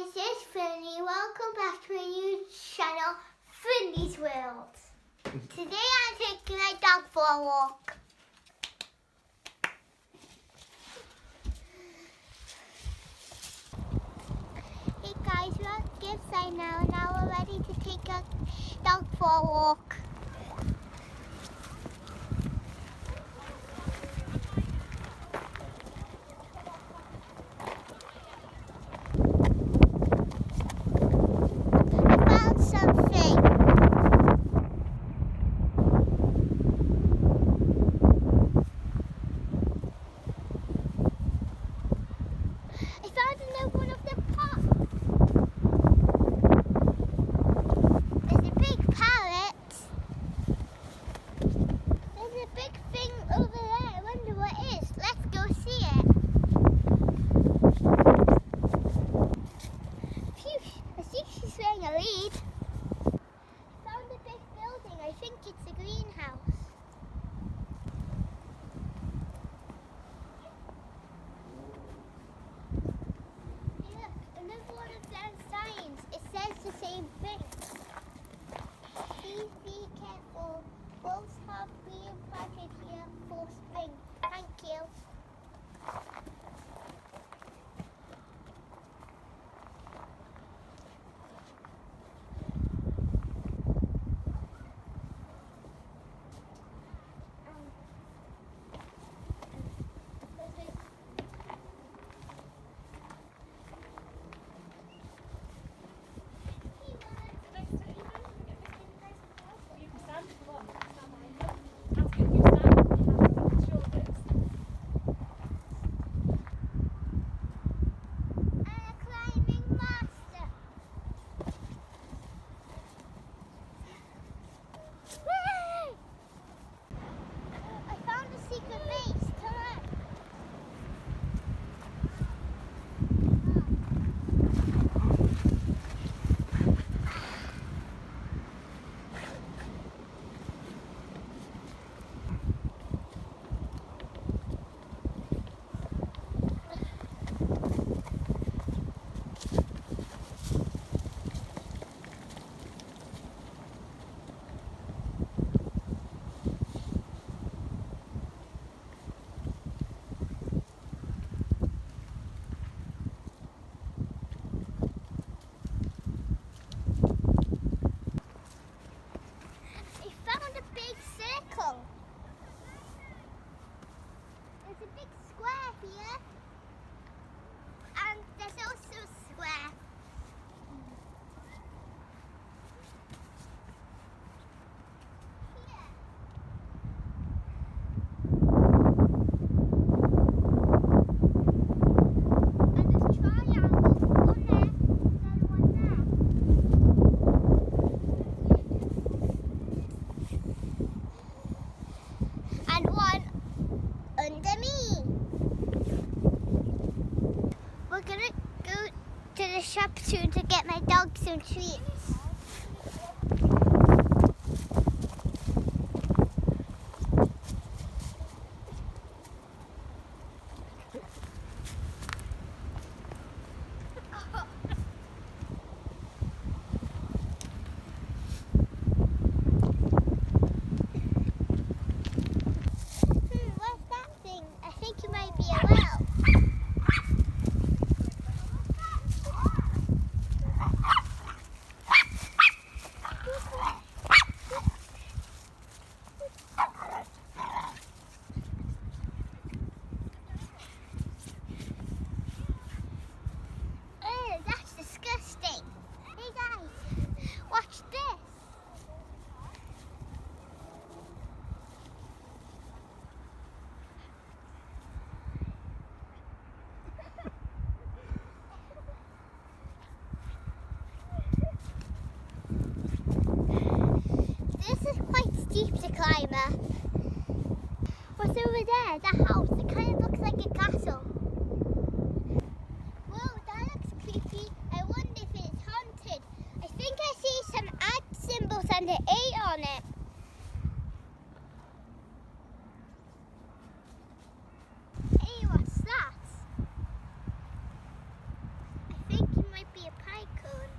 guys, it's Finlay. Welcome back to my new channel, Finlay's World. Today I'm taking my dog for a walk. Hey guys, we're at Gibside now and now we're ready to take our dog for a walk. Shop soon to get my dog some treats. What's that thing? I think it might be a well. Steep to climb up. What's over there? The house. It kind of looks like a castle. Whoa, that looks creepy. I wonder if it's haunted. I think I see some ad symbols and an 8 on it. Hey, what's that? I think might be a pie cone.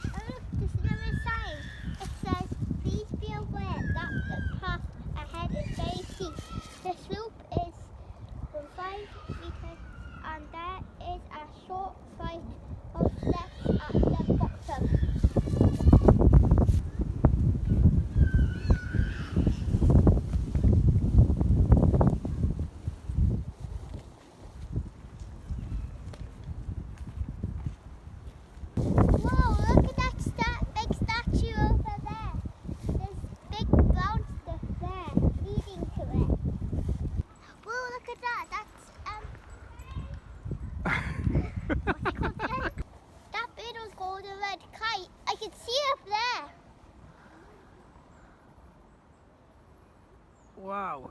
Oh look, there's another sign. It says, please be aware that the path ahead is very steep. The slope is 5 meters and there is a short flight of steps at the bottom. Whoa, look at that big statue over there. There's big brown stuff there leading to it. Whoa, look at that. That's what's it called again? That bird was called a red kite. I can see it up there. Wow.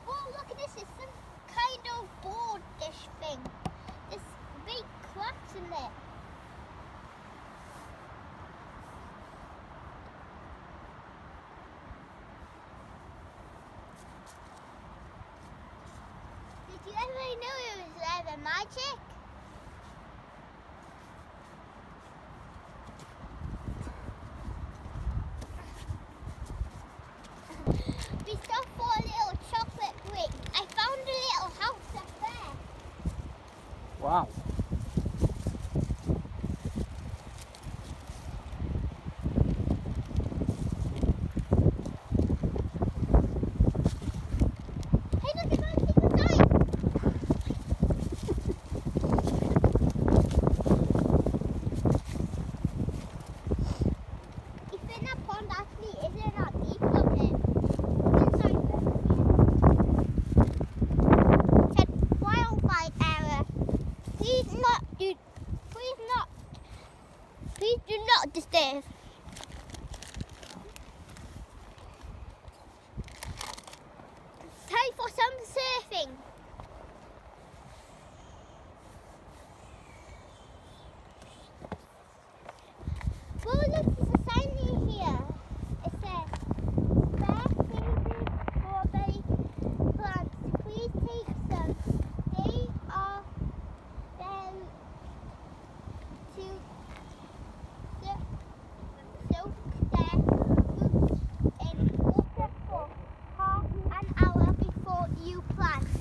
Whoa, look at this. It's some kind of boardish thing. There's big cracks in it. Did you ever know it was ever magic? We stopped for a little chocolate break. I found a little house up there. Wow. Hey, look, it's on the side. You think that pond actually isn't that deep, look it. Inside there. Said wildlife area. Please do not disturb. Time for some surfing. Well, look, there's a sign near here. It says, "Fair favorite strawberry plants. Please take some. They are there to soak their roots in water for half an hour before you plant."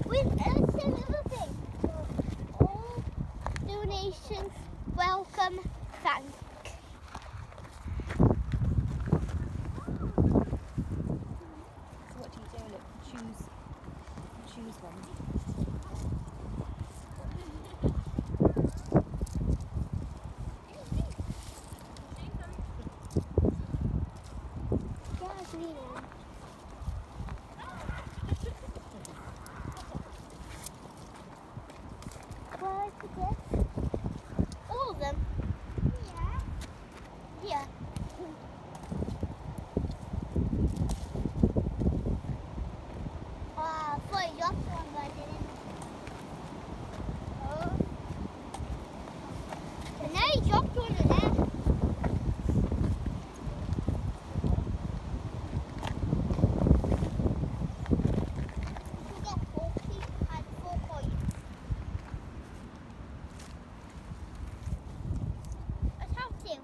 With another thing, all donations welcome. Thank. So what do you do? Look, choose one. What is this? All of them? Yeah. Yeah. I thought you dropped one, but I didn't. Oh. And now you dropped one in there. You got 40 and 4 points. Let's have two.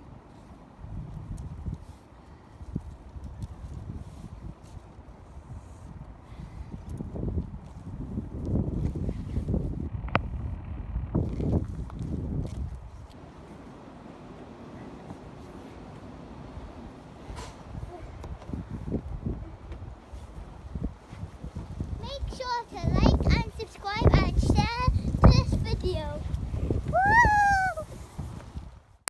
Make sure to like and subscribe and share this video.